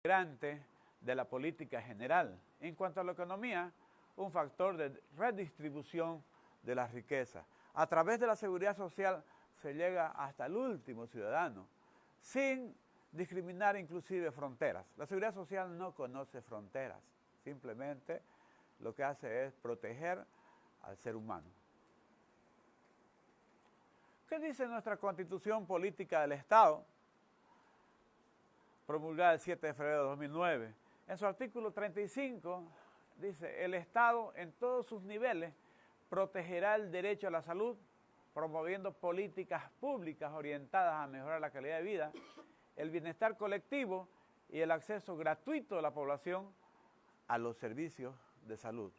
integrante de la política general. En cuanto a la economía, un factor de redistribución de la riqueza. A través de la seguridad social se llega hasta el último ciudadano, sin discriminar inclusive fronteras. La seguridad social no conoce fronteras, simplemente lo que hace es proteger al ser humano. ¿Qué dice nuestra Constitución Política del Estado, promulgada el 7 de febrero de 2009? En su artículo 35 dice: el Estado en todos sus niveles protegerá el derecho a la salud, promoviendo políticas públicas orientadas a mejorar la calidad de vida, el bienestar colectivo y el acceso gratuito de la población a los servicios de salud.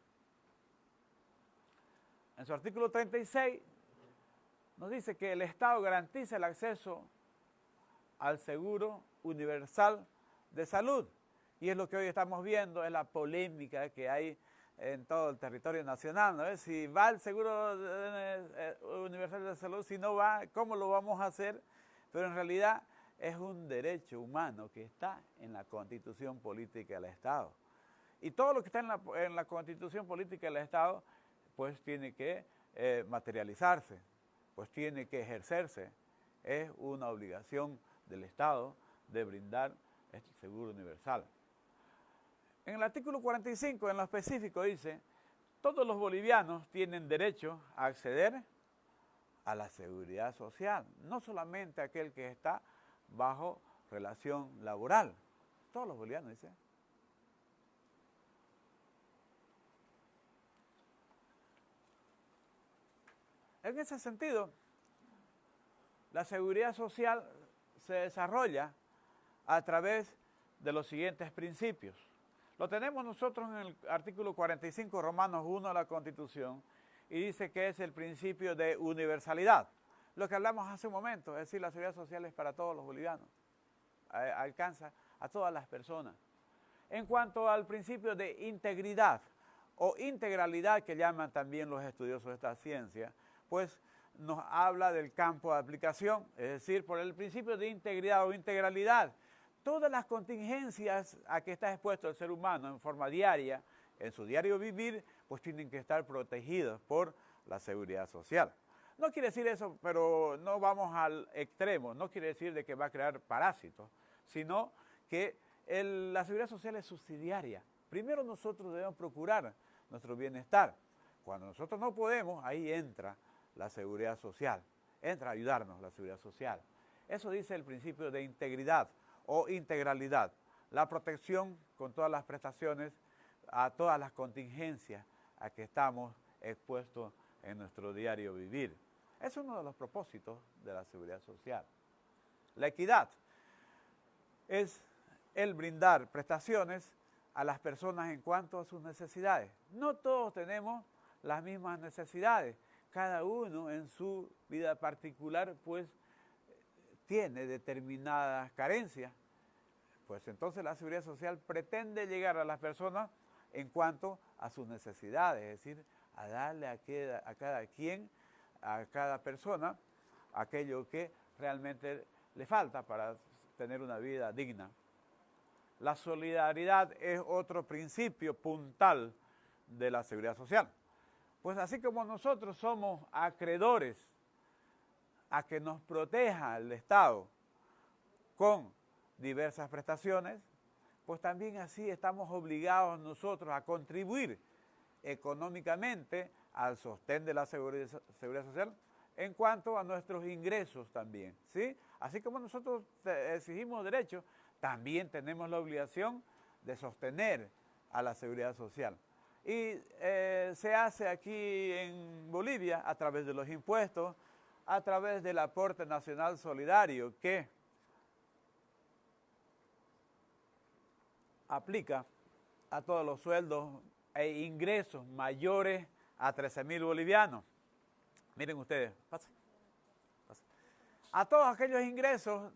En su artículo 36 nos dice que el Estado garantiza el acceso al seguro universal de salud. Y es lo que hoy estamos viendo, es la polémica que hay en todo el territorio nacional, ¿no? Si va el seguro universal de salud, si no va, ¿cómo lo vamos a hacer? Pero en realidad es un derecho humano que está en la Constitución Política del Estado. Y todo lo que está en la Constitución Política del Estado, pues tiene que materializarse, pues tiene que ejercerse. Es una obligación del Estado de brindar este seguro universal. En el artículo 45, en lo específico, dice: todos los bolivianos tienen derecho a acceder a la seguridad social, no solamente aquel que está bajo relación laboral. Todos los bolivianos, dice. En ese sentido, la seguridad social se desarrolla a través de los siguientes principios. Lo tenemos nosotros en el artículo 45, Romanos 1 de la Constitución, y dice que es el principio de universalidad. Lo que hablamos hace un momento, es decir, la seguridad social es para todos los bolivianos, alcanza a todas las personas. En cuanto al principio de integridad o integralidad, que llaman también los estudiosos de esta ciencia, pues nos habla del campo de aplicación, es decir, por el principio de integridad o integralidad, todas las contingencias a que está expuesto el ser humano en forma diaria, en su diario vivir, pues tienen que estar protegidos por la seguridad social. No quiere decir eso, pero no vamos al extremo, no quiere decir de que va a crear parásitos, sino que la seguridad social es subsidiaria. Primero nosotros debemos procurar nuestro bienestar. Cuando nosotros no podemos, ahí entra la seguridad social, entra a ayudarnos la seguridad social. Eso dice el principio de integridad o integralidad, la protección con todas las prestaciones a todas las contingencias a que estamos expuestos en nuestro diario vivir. Es uno de los propósitos de la seguridad social. La equidad es el brindar prestaciones a las personas en cuanto a sus necesidades. No todos tenemos las mismas necesidades, cada uno en su vida particular pues tiene determinadas carencias. Pues entonces la seguridad social pretende llegar a las personas en cuanto a sus necesidades, es decir, a darle a cada quien, a cada persona, aquello que realmente le falta para tener una vida digna. La solidaridad es otro principio puntal de la seguridad social. Pues así como nosotros somos acreedores a que nos proteja el Estado con diversas prestaciones, pues también así estamos obligados nosotros a contribuir económicamente al sostén de la seguridad social en cuanto a nuestros ingresos también, ¿sí? Así como nosotros exigimos derechos, también tenemos la obligación de sostener a la seguridad social. Y se hace aquí en Bolivia a través de los impuestos, a través del aporte nacional solidario que aplica a todos los sueldos e ingresos mayores a 13.000 bolivianos. Miren ustedes, pase. A todos aquellos ingresos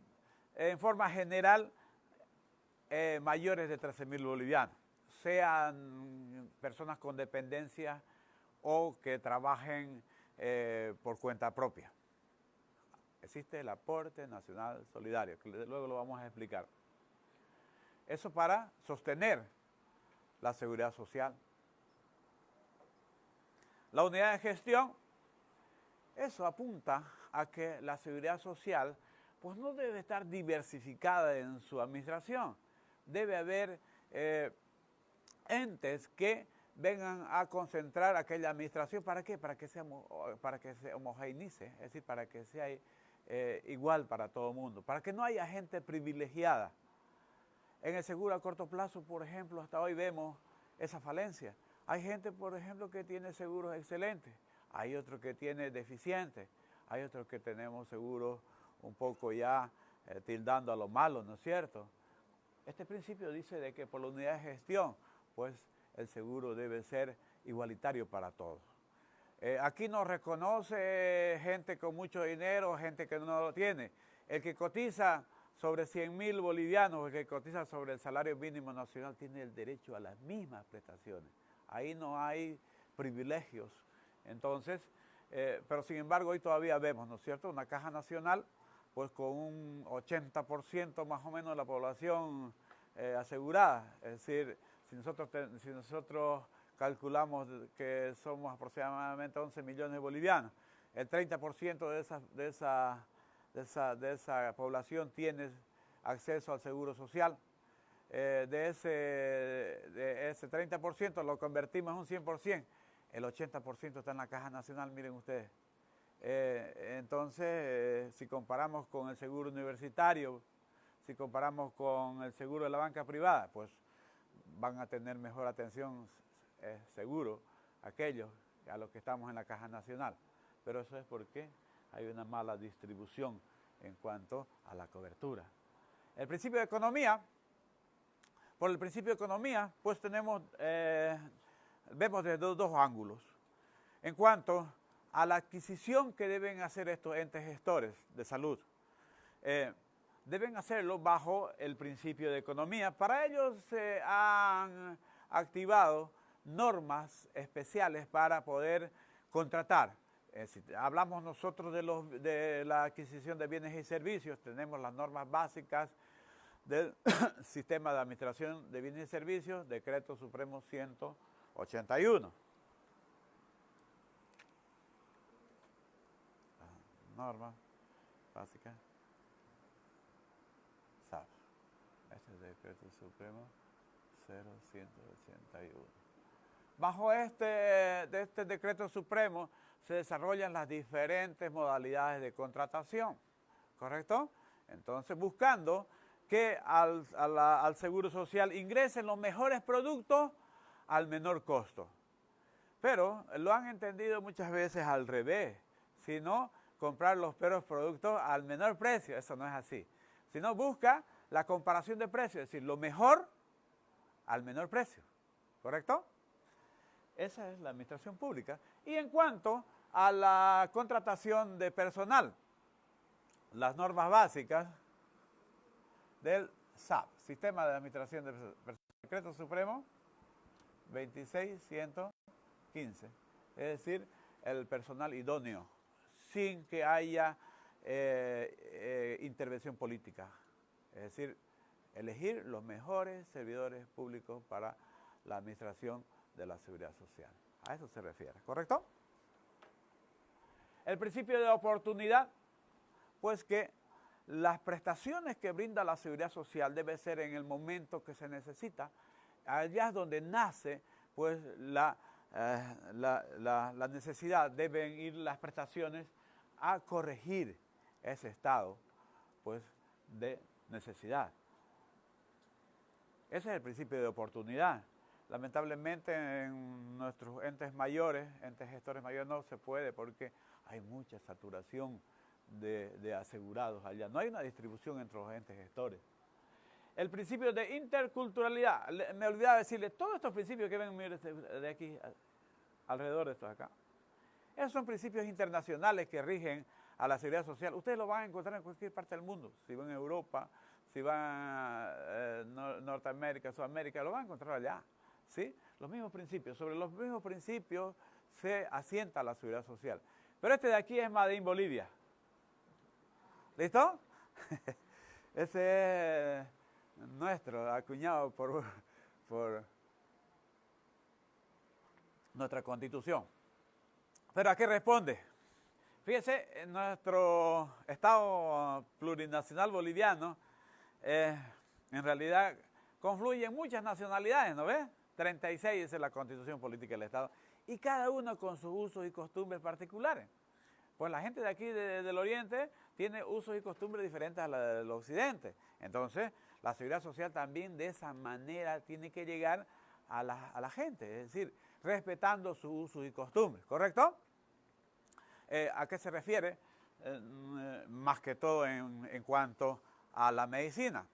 en forma general mayores de 13.000 bolivianos, sean personas con dependencia o que trabajen por cuenta propia. Existe el aporte nacional solidario, que luego lo vamos a explicar. Eso para sostener la seguridad social. La unidad de gestión, eso apunta a que la seguridad social pues no debe estar diversificada en su administración. Debe haber entes que vengan a concentrar aquella administración. ¿Para qué? Para que se homogeneice, es decir, para que sea igual para todo el mundo, para que no haya gente privilegiada. En el seguro a corto plazo, por ejemplo, hasta hoy vemos esa falencia. Hay gente, por ejemplo, que tiene seguros excelentes, hay otros que tiene deficientes, hay otros que tenemos seguros un poco ya tildando a lo malo, ¿no es cierto? Este principio dice de que por la unidad de gestión, pues el seguro debe ser igualitario para todos. Aquí no reconoce gente con mucho dinero, gente que no lo tiene. El que cotiza sobre 100.000 bolivianos, el que cotiza sobre el salario mínimo nacional, tiene el derecho a las mismas prestaciones. Ahí no hay privilegios. Entonces, pero sin embargo hoy todavía vemos, ¿no es cierto?, una caja nacional, pues con un 80% más o menos de la población asegurada. Es decir, si nosotros calculamos que somos aproximadamente 11 millones de bolivianos, el 30% de esa población tiene acceso al seguro social. De ese 30% lo convertimos en un 100%, el 80% está en la Caja Nacional, miren ustedes. Entonces, si comparamos con el seguro universitario, si comparamos con el seguro de la banca privada, pues van a tener mejor atención seguro aquellos a los que estamos en la Caja Nacional. Pero eso es porque hay una mala distribución en cuanto a la cobertura. El principio de economía, por el principio de economía, pues vemos desde dos ángulos. En cuanto a la adquisición que deben hacer estos entes gestores de salud, deben hacerlo bajo el principio de economía. Para ello se han activado normas especiales para poder contratar. Si hablamos nosotros de la adquisición de bienes y servicios, tenemos las normas básicas del Sistema de Administración de Bienes y Servicios, Decreto Supremo 181. Norma básica. SAP. Este es el Decreto Supremo 0181. Bajo este Decreto Supremo se desarrollan las diferentes modalidades de contratación, ¿correcto? Entonces, buscando que al Seguro Social ingresen los mejores productos al menor costo. Pero lo han entendido muchas veces al revés, sino comprar los peores productos al menor precio. Eso no es así. Sino busca la comparación de precios, es decir, lo mejor al menor precio, ¿correcto? Esa es la administración pública. Y en cuanto a la contratación de personal, las normas básicas del SAP, Sistema de Administración de Personal, Decreto Supremo 26115, es decir, el personal idóneo, sin que haya intervención política, es decir, elegir los mejores servidores públicos para la administración de la seguridad social. A eso se refiere, ¿correcto? El principio de oportunidad, pues que las prestaciones que brinda la seguridad social debe ser en el momento que se necesita. Allá es donde nace pues la necesidad, deben ir las prestaciones a corregir ese estado pues de necesidad. Ese es el principio de oportunidad. Lamentablemente en nuestros entes mayores, entes gestores mayores, no se puede porque hay mucha saturación de asegurados allá. No hay una distribución entre los entes gestores. El principio de interculturalidad. Me olvidaba decirle, todos estos principios que ven de aquí, alrededor de estos acá, esos son principios internacionales que rigen a la seguridad social. Ustedes lo van a encontrar en cualquier parte del mundo. Si van a Europa, si van a Norteamérica, Sudamérica, lo van a encontrar allá. ¿Sí? Los mismos principios. Sobre los mismos principios se asienta la seguridad social. Pero este de aquí es Made in Bolivia. ¿Listo? Ese es nuestro, acuñado por nuestra Constitución. ¿Pero a qué responde? Fíjese, en nuestro Estado plurinacional boliviano, en realidad confluyen muchas nacionalidades, ¿no ves? 36 es la Constitución Política del Estado, y cada uno con sus usos y costumbres particulares. Pues la gente de aquí del Oriente tiene usos y costumbres diferentes a la del Occidente. Entonces, la seguridad social también de esa manera tiene que llegar a la gente, es decir, respetando sus usos y costumbres, ¿correcto? ¿A qué se refiere? Más que todo en cuanto a la medicina.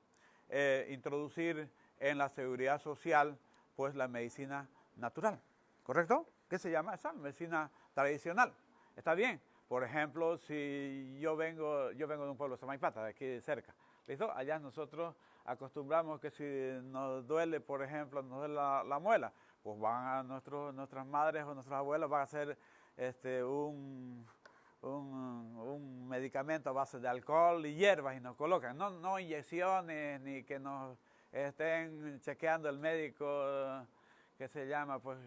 Introducir en la seguridad social, pues la medicina natural, ¿correcto? ¿Qué se llama esa? Medicina tradicional. ¿Está bien? Por ejemplo, si yo vengo de un pueblo, Samaipata, de aquí cerca, ¿listo? Allá nosotros acostumbramos que si nos duele, por ejemplo, nos duele la muela, pues van a nuestras madres o nuestros abuelos, van a hacer un medicamento a base de alcohol y hierbas y nos colocan, no inyecciones ni que nos estén chequeando el médico que se llama pues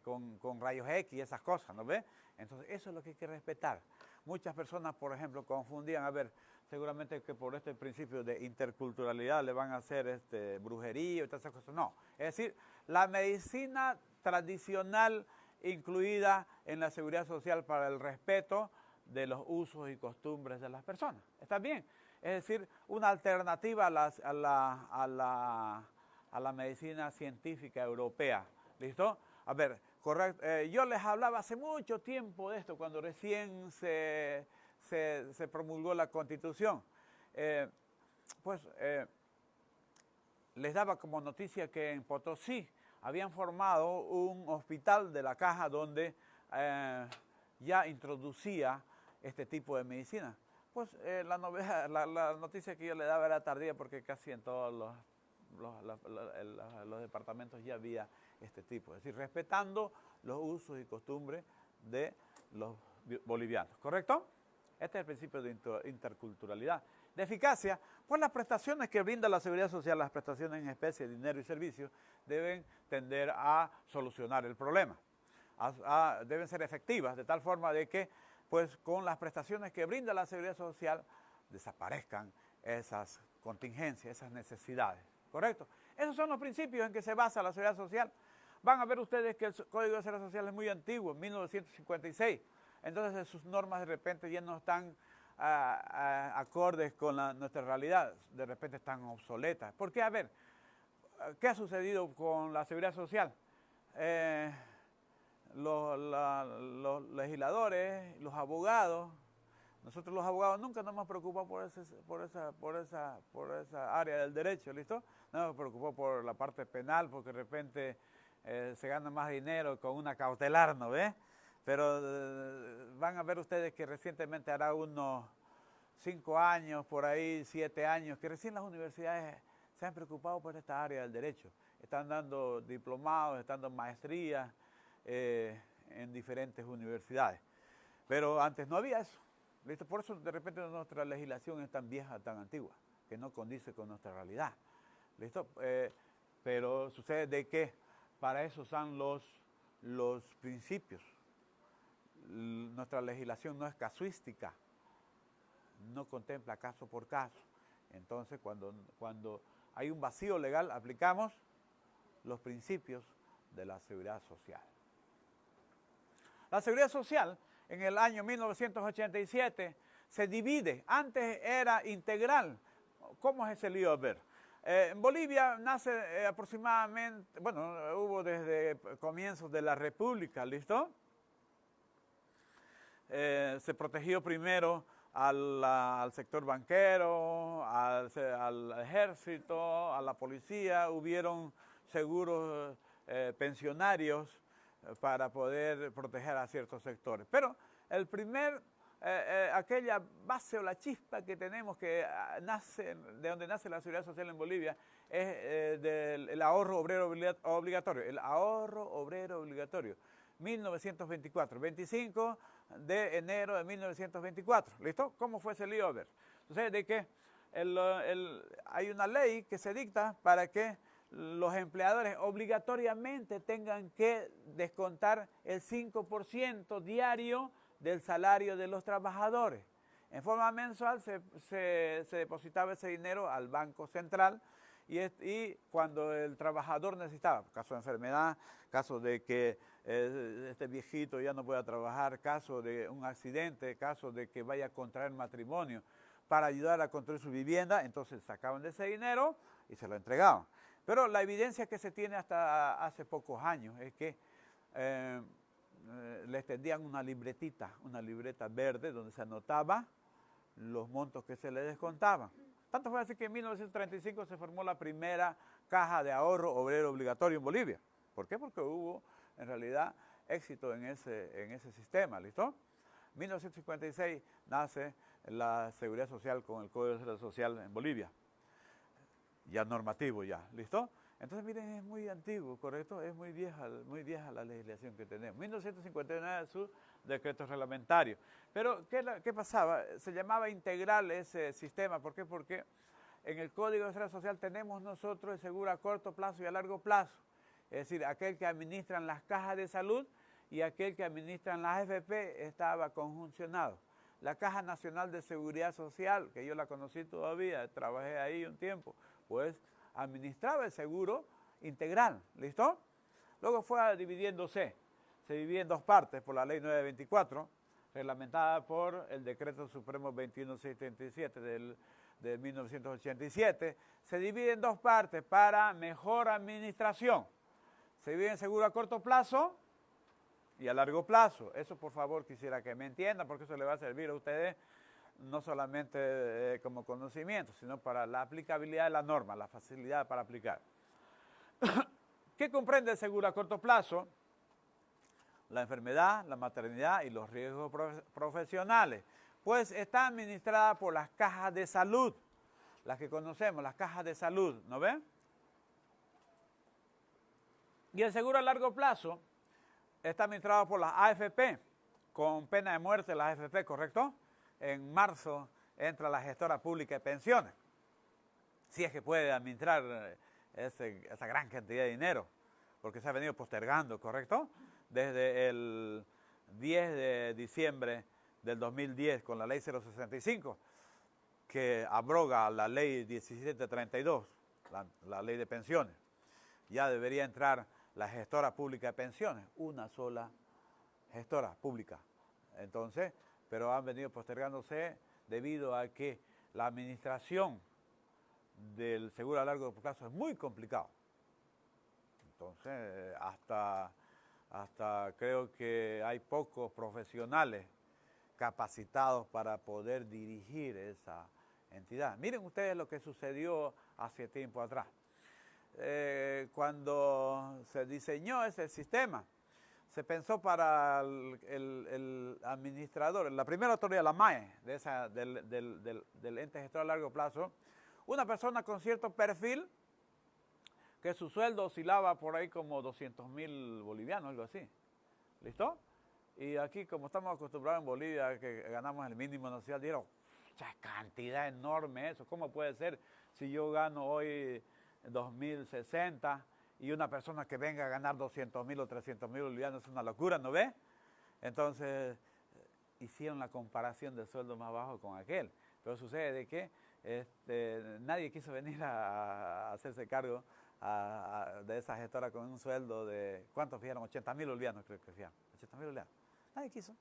con rayos X y esas cosas, ¿no ve? Entonces eso es lo que hay que respetar. Muchas personas, por ejemplo, confundían, a ver, seguramente que por este principio de interculturalidad le van a hacer brujería y todas esas cosas. No, es decir, la medicina tradicional incluida en la seguridad social para el respeto de los usos y costumbres de las personas. ¿Está bien? Es decir, una alternativa a la medicina científica europea. ¿Listo? A ver, correcto. Yo les hablaba hace mucho tiempo de esto, cuando recién se promulgó la Constitución. Les daba como noticia que en Potosí habían formado un hospital de la Caja donde ya introducía este tipo de medicina. Pues la noticia que yo le daba era tardía porque casi en todos los departamentos ya había este tipo. Es decir, respetando los usos y costumbres de los bolivianos. ¿Correcto? Este es el principio de interculturalidad. De eficacia, pues las prestaciones que brinda la seguridad social, las prestaciones en especie, dinero y servicios, deben tender a solucionar el problema. Deben ser efectivas, de tal forma de que, pues, con las prestaciones que brinda la seguridad social, desaparezcan esas contingencias, esas necesidades. ¿Correcto? Esos son los principios en que se basa la seguridad social. Van a ver ustedes que el Código de Seguridad Social es muy antiguo, 1956. Entonces sus normas de repente ya no están acordes con nuestra realidad, de repente están obsoletas. ¿Por qué? A ver, ¿qué ha sucedido con la seguridad social? Los legisladores, los abogados, nosotros los abogados nunca nos hemos preocupado por esa área del derecho, ¿listo? No nos preocupó por la parte penal, porque de repente se gana más dinero con una cautelar, ¿no ve? Pero van a ver ustedes que recientemente, hará unos 5 años, por ahí 7 años, que recién las universidades se han preocupado por esta área del derecho. Están dando diplomados, están dando maestrías en diferentes universidades. Pero antes no había eso. ¿Listo? Por eso de repente nuestra legislación es tan vieja, tan antigua, que no condice con nuestra realidad. ¿Listo? Pero sucede de que para eso son los principios. Nuestra legislación no es casuística, no contempla caso por caso. Entonces, cuando hay un vacío legal, aplicamos los principios de la seguridad social. La seguridad social, en el año 1987, se divide. Antes era integral. ¿Cómo es ese lío? A ver. En Bolivia nace aproximadamente, bueno, hubo desde comienzos de la República, ¿listo? Se protegió primero al sector banquero, al ejército, a la policía, hubieron seguros pensionarios para poder proteger a ciertos sectores. Pero aquella base o la chispa que tenemos que nace, de donde nace la seguridad social en Bolivia, es del ahorro obrero obligatorio. El ahorro obrero obligatorio. 1924, 25 de enero de 1924, ¿listo? ¿Cómo fue ese lío? A ver, sucede de que hay una ley que se dicta para que los empleadores obligatoriamente tengan que descontar el 5% diario del salario de los trabajadores. En forma mensual se depositaba ese dinero al Banco Central y cuando el trabajador necesitaba, caso de enfermedad, caso de que este viejito ya no pueda trabajar, caso de un accidente, caso de que vaya a contraer matrimonio, para ayudar a construir su vivienda, entonces sacaban de ese dinero y se lo entregaban. Pero la evidencia que se tiene hasta hace pocos años es que les tendían una libreta verde donde se anotaba los montos que se le descontaban. Tanto fue así que en 1935 se formó la primera caja de ahorro obrero obligatorio en Bolivia. ¿Por qué? Porque hubo en realidad éxito en ese sistema, ¿listo? En 1956 nace la Seguridad Social con el Código de Seguridad Social en Bolivia. Ya normativo ya, ¿listo? Entonces miren, es muy antiguo, ¿correcto? Es muy vieja la legislación que tenemos. 1959 es su decreto reglamentario. Pero, ¿qué pasaba? Se llamaba integral ese sistema. ¿Por qué? Porque en el Código de Seguridad Social tenemos nosotros el seguro a corto plazo y a largo plazo. Es decir, aquel que administran las cajas de salud y aquel que administran las AFP estaba conjuncionado. La Caja Nacional de Seguridad Social, que yo la conocí todavía, trabajé ahí un tiempo, pues administraba el seguro integral, ¿listo? Luego fue dividiéndose, se divide en dos partes por la Ley 924, reglamentada por el Decreto Supremo 21637 de 1987, se divide en dos partes para mejor administración. Se divide en seguro a corto plazo y a largo plazo. Eso por favor quisiera que me entiendan, porque eso le va a servir a ustedes no solamente como conocimiento, sino para la aplicabilidad de la norma, la facilidad para aplicar. ¿Qué comprende el seguro a corto plazo? La enfermedad, la maternidad y los riesgos profesionales. Pues está administrada por las cajas de salud, las que conocemos, las cajas de salud, ¿no ven? Y el seguro a largo plazo está administrado por las AFP, con pena de muerte las AFP, ¿correcto? En marzo entra la gestora pública de pensiones, si es que puede administrar esa gran cantidad de dinero, porque se ha venido postergando, ¿correcto? Desde el 10 de diciembre del 2010 con la ley 065, que abroga la ley 1732, la ley de pensiones. Ya debería entrar la gestora pública de pensiones, una sola gestora pública. Entonces, pero han venido postergándose debido a que la administración del seguro a largo plazo es muy complicado. Entonces, hasta creo que hay pocos profesionales capacitados para poder dirigir esa entidad. Miren ustedes lo que sucedió hace tiempo atrás. Cuando se diseñó ese sistema, se pensó para el administrador, la primera autoridad, la MAE, del ente gestor a largo plazo, una persona con cierto perfil, que su sueldo oscilaba por ahí como 200.000 bolivianos, algo así. ¿Listo? Y aquí, como estamos acostumbrados en Bolivia, que ganamos el mínimo nacional, dijeron, ¡qué cantidad enorme eso! ¿Cómo puede ser si yo gano hoy 2.060 y una persona que venga a ganar 200.000 o 300.000 bolivianos? Es una locura, ¿no ve? Entonces, hicieron la comparación del sueldo más bajo con aquel. Pero sucede de que nadie quiso venir a hacerse cargo de esa gestora con un sueldo de, ¿cuánto fijaron? 80.000 bolivianos creo que fijaron. 80.000 bolivianos. Nadie quiso.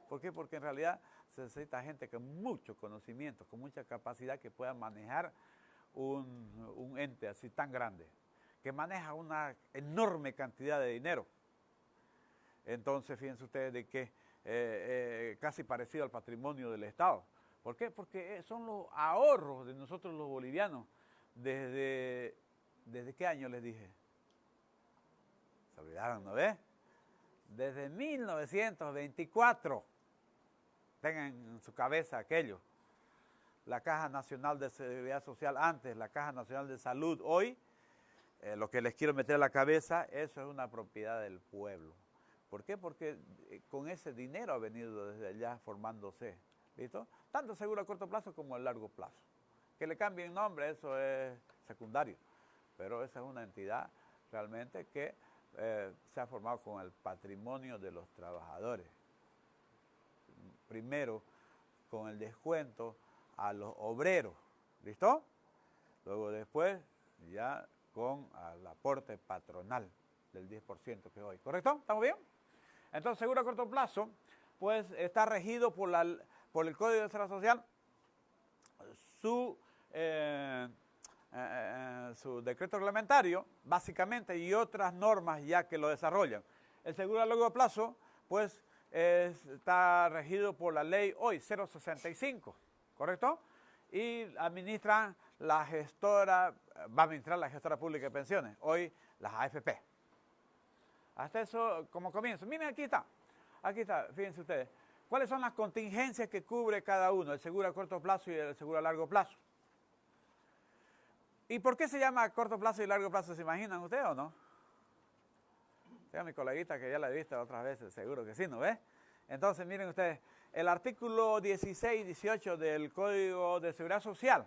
¿Por qué? Porque en realidad se necesita gente con mucho conocimiento, con mucha capacidad, que pueda manejar un ente así tan grande, que maneja una enorme cantidad de dinero. Entonces, fíjense ustedes de que casi parecido al patrimonio del Estado. ¿Por qué? Porque son los ahorros de nosotros los bolivianos. ¿Desde qué año les dije? Se olvidaron, ¿no ves? Desde 1924. Tengan en su cabeza aquello. La Caja Nacional de Seguridad Social antes, la Caja Nacional de Salud hoy, lo que les quiero meter a la cabeza, eso es una propiedad del pueblo. ¿Por qué? Porque con ese dinero ha venido desde allá formándose, ¿listo? Tanto seguro a corto plazo como a largo plazo. Que le cambien nombre, eso es secundario. Pero esa es una entidad realmente que se ha formado con el patrimonio de los trabajadores. Primero, con el descuento a los obreros. ¿Listo? Luego después, ya con el aporte patronal del 10% que es hoy. ¿Correcto? ¿Estamos bien? Entonces, seguro a corto plazo, pues está regido por el Código de Seguridad Social, su decreto reglamentario, básicamente, y otras normas ya que lo desarrollan. El seguro a largo plazo, pues, está regido por la ley hoy 065, ¿correcto? Y administra la gestora, va a administrar la gestora pública de pensiones, hoy las AFP. Hasta eso como comienzo. Miren, aquí está, fíjense ustedes. ¿Cuáles son las contingencias que cubre cada uno? El seguro a corto plazo y el seguro a largo plazo. ¿Y por qué se llama a corto plazo y largo plazo? ¿Se imaginan ustedes o no? Tengo a mi coleguita que ya la he visto otras veces, seguro que sí, ¿no ve? Entonces, miren ustedes, el artículo 16 y 18 del Código de Seguridad Social,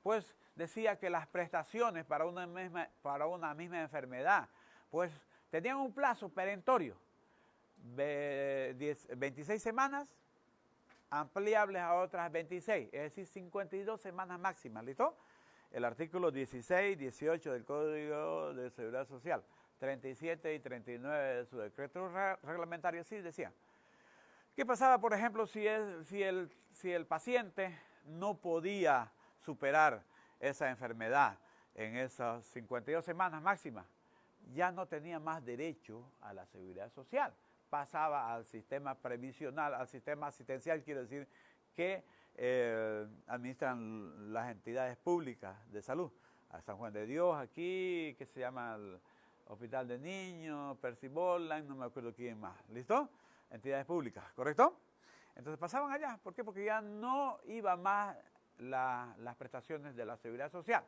pues decía que las prestaciones para una misma enfermedad, pues tenían un plazo perentorio, 26 semanas, ampliables a otras 26, es decir, 52 semanas máximas, ¿listo? El artículo 16, 18 del Código de Seguridad Social, 37 y 39 de su decreto reglamentario, sí decía. ¿Qué pasaba, por ejemplo, si el paciente no podía superar esa enfermedad en esas 52 semanas máximas? Ya no tenía más derecho a la seguridad social. Pasaba al sistema previsional, al sistema asistencial, quiero decir, que administran las entidades públicas de salud. A San Juan de Dios, aquí, que se llama el Hospital de Niños, Percy Boland, no me acuerdo quién más. ¿Listo? Entidades públicas, ¿correcto? Entonces pasaban allá. ¿Por qué? Porque ya no iba más las prestaciones de la seguridad social.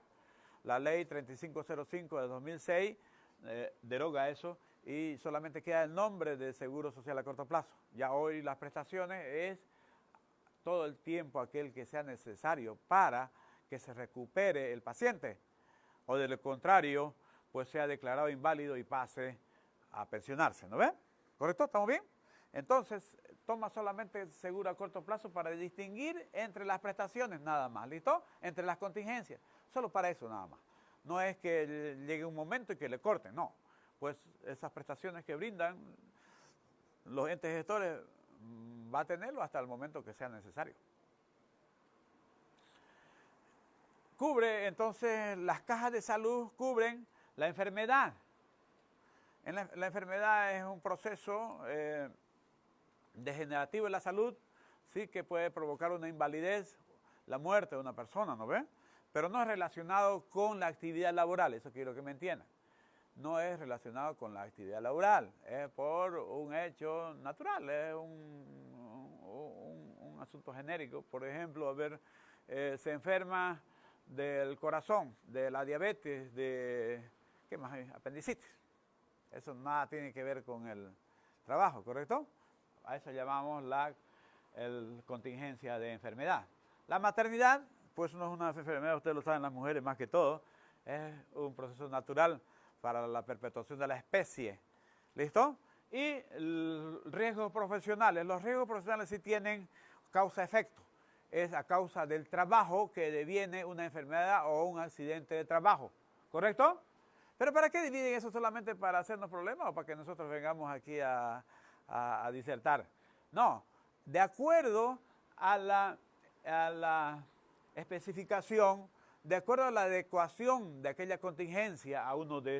La ley 3505 de 2006 deroga eso y solamente queda el nombre de seguro social a corto plazo. Ya hoy las prestaciones es todo el tiempo aquel que sea necesario para que se recupere el paciente, o de lo contrario, pues sea declarado inválido y pase a pensionarse, ¿no ve? ¿Correcto? ¿Estamos bien? Entonces, toma solamente seguro a corto plazo para distinguir entre las prestaciones nada más, ¿listo? Entre las contingencias, solo para eso nada más. No es que llegue un momento y que le corten, no. Pues esas prestaciones que brindan los entes gestores va a tenerlo hasta el momento que sea necesario. Cubre, entonces, las cajas de salud cubren la enfermedad. La enfermedad es un proceso degenerativo en la salud, sí, que puede provocar una invalidez, la muerte de una persona, ¿no ve? Pero no es relacionado con la actividad laboral, eso quiero que me entiendan. No es relacionado con la actividad laboral, es por un hecho natural, es un asunto genérico. Por ejemplo, se enferma del corazón, de la diabetes, ¿qué más hay? Apendicitis. Eso nada tiene que ver con el trabajo, ¿correcto? A eso llamamos la contingencia de enfermedad. La maternidad, pues no es una enfermedad, ustedes lo saben las mujeres más que todo, es un proceso natural para la perpetuación de la especie. ¿Listo? Y riesgos profesionales. Los riesgos profesionales sí tienen causa-efecto. Es a causa del trabajo que deviene una enfermedad o un accidente de trabajo. ¿Correcto? Pero ¿para qué dividen eso? ¿Solamente para hacernos problemas o para que nosotros vengamos aquí a disertar? No. De acuerdo a la especificación, de acuerdo a la adecuación de aquella contingencia a uno de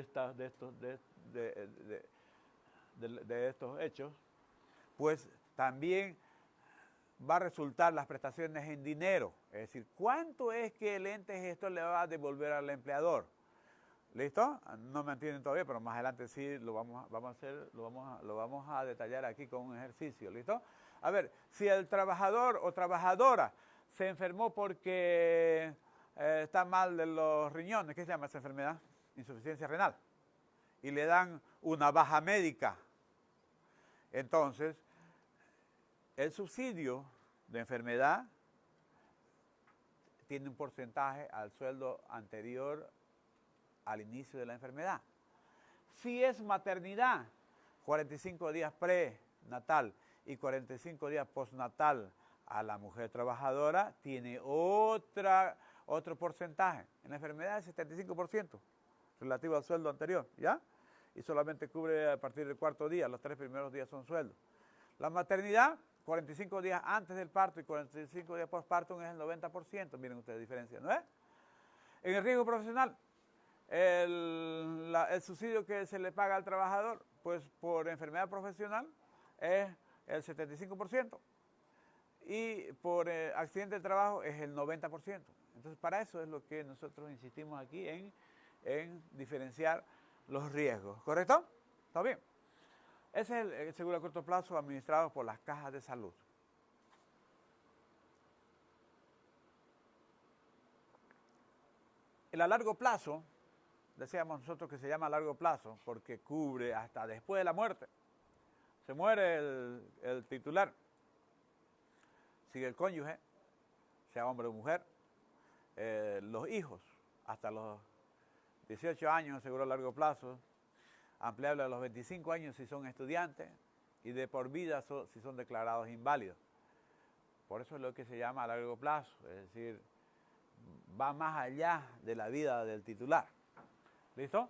estos hechos, pues también va a resultar las prestaciones en dinero. Es decir, ¿cuánto es que el ente gestor le va a devolver al empleador? ¿Listo? No me entienden todavía, pero más adelante sí lo vamos a detallar aquí con un ejercicio. ¿Listo? A ver, si el trabajador o trabajadora se enfermó porque está mal de los riñones, ¿qué se llama esa enfermedad? Insuficiencia renal. Y le dan una baja médica. Entonces, el subsidio de enfermedad tiene un porcentaje al sueldo anterior al inicio de la enfermedad. Si es maternidad, 45 días prenatal y 45 días postnatal a la mujer trabajadora, tiene otro porcentaje. En la enfermedad es 75% relativo al sueldo anterior, ¿ya? Y solamente cubre a partir del cuarto día, los 3 primeros días son sueldos. La maternidad, 45 días antes del parto y 45 días postparto es el 90%, miren ustedes la diferencia, ¿no es? En el riesgo profesional, el subsidio que se le paga al trabajador, pues por enfermedad profesional, es el 75%. Y por accidente de trabajo es el 90%. Entonces, para eso es lo que nosotros insistimos aquí en diferenciar los riesgos. ¿Correcto? ¿Está bien? Ese es el seguro a corto plazo administrado por las cajas de salud. El a largo plazo, decíamos nosotros que se llama a largo plazo porque cubre hasta después de la muerte. Se muere el titular, sigue el cónyuge, sea hombre o mujer, los hijos, hasta los 18 años, seguro a largo plazo, ampliable a los 25 años si son estudiantes y de por vida si son declarados inválidos. Por eso es lo que se llama a largo plazo, es decir, va más allá de la vida del titular. ¿Listo?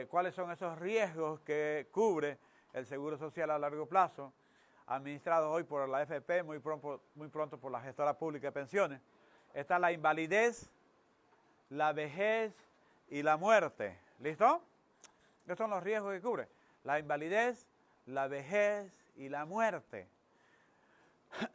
¿Cuáles son esos riesgos que cubre el Seguro Social a largo plazo, administrado hoy por la AFP, muy pronto por la Gestora Pública de Pensiones? Está la invalidez, la vejez y la muerte. ¿Listo? Estos son los riesgos que cubre. La invalidez, la vejez y la muerte.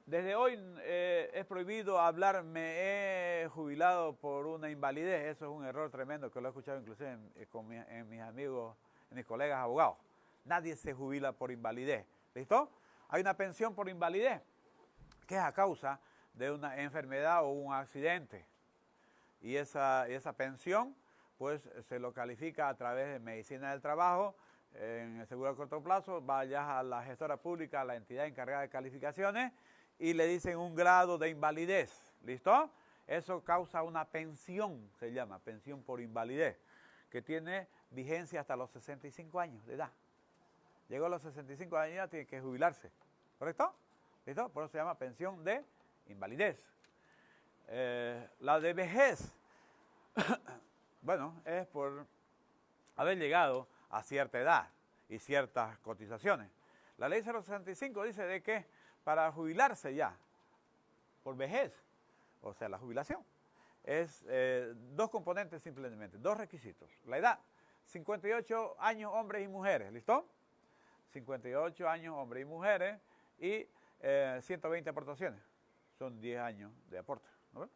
Desde hoy es prohibido hablar me he jubilado por una invalidez. Eso es un error tremendo que lo he escuchado inclusive en mis amigos, en mis colegas abogados. Nadie se jubila por invalidez. ¿Listo? Hay una pensión por invalidez, que es a causa de una enfermedad o un accidente. Y esa pensión pues se lo califica a través de medicina del trabajo, en el seguro a corto plazo, vayas a la gestora pública, a la entidad encargada de calificaciones, y le dicen un grado de invalidez. ¿Listo? Eso causa una pensión, se llama pensión por invalidez, que tiene vigencia hasta los 65 años de edad. Llegó a los 65 años ya tiene que jubilarse. ¿Correcto? ¿Listo? Por eso se llama pensión de invalidez. La de vejez, bueno, es por haber llegado a cierta edad y ciertas cotizaciones. La ley 065 dice de que para jubilarse ya por vejez, o sea, la jubilación, es dos componentes simplemente, dos requisitos. La edad, 58 años hombres y mujeres, ¿listo? 58 años hombres y mujeres y 120 aportaciones, son 10 años de aporte, ¿no?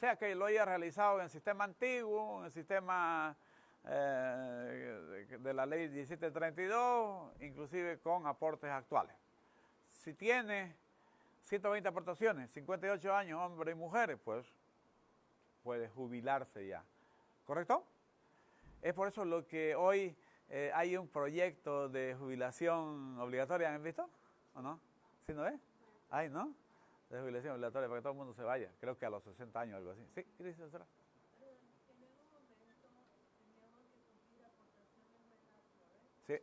Sea que lo haya realizado en el sistema antiguo, en el sistema de la ley 1732, inclusive con aportes actuales. Si tiene 120 aportaciones, 58 años, hombres y mujeres, pues puede jubilarse ya. ¿Correcto? Es por eso lo que hoy hay un proyecto de jubilación obligatoria, ¿han visto? ¿O no? ¿Sí no es? ¿Hay, no? De jubilación obligatoria para que todo el mundo se vaya. Creo que a los 60 años o algo así. ¿Sí? ¿Qué dice Sara? Sí.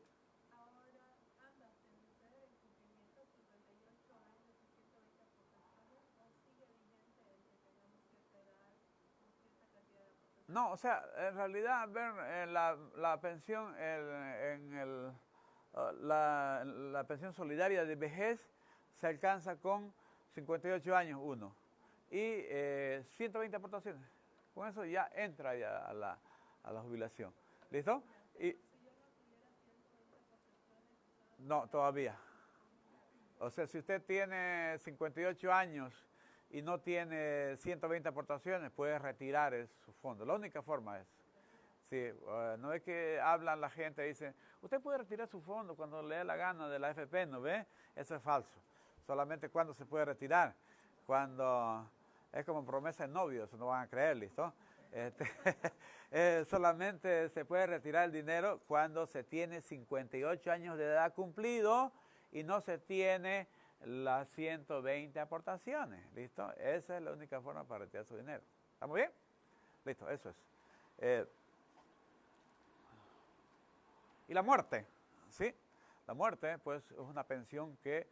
No, o sea, en realidad, ver la pensión, la pensión solidaria de vejez se alcanza con 58 años uno y 120 aportaciones. Con eso ya entra ya a la jubilación. ¿Listo? Y, no, todavía. O sea, si usted tiene 58 años y no tiene 120 aportaciones, puede retirar su fondo. La única forma es. Sí, no es que hablan la gente y dicen, usted puede retirar su fondo cuando le dé la gana de la AFP, ¿no ve? Eso es falso. Solamente cuando se puede retirar. Cuando es como promesa de novio, eso no van a creer, ¿listo? Solamente se puede retirar el dinero cuando se tiene 58 años de edad cumplido y no se tiene las 120 aportaciones, ¿listo? Esa es la única forma para retirar su dinero. ¿Estamos bien? Listo, eso es. Y la muerte, ¿sí? La muerte, pues, es una pensión que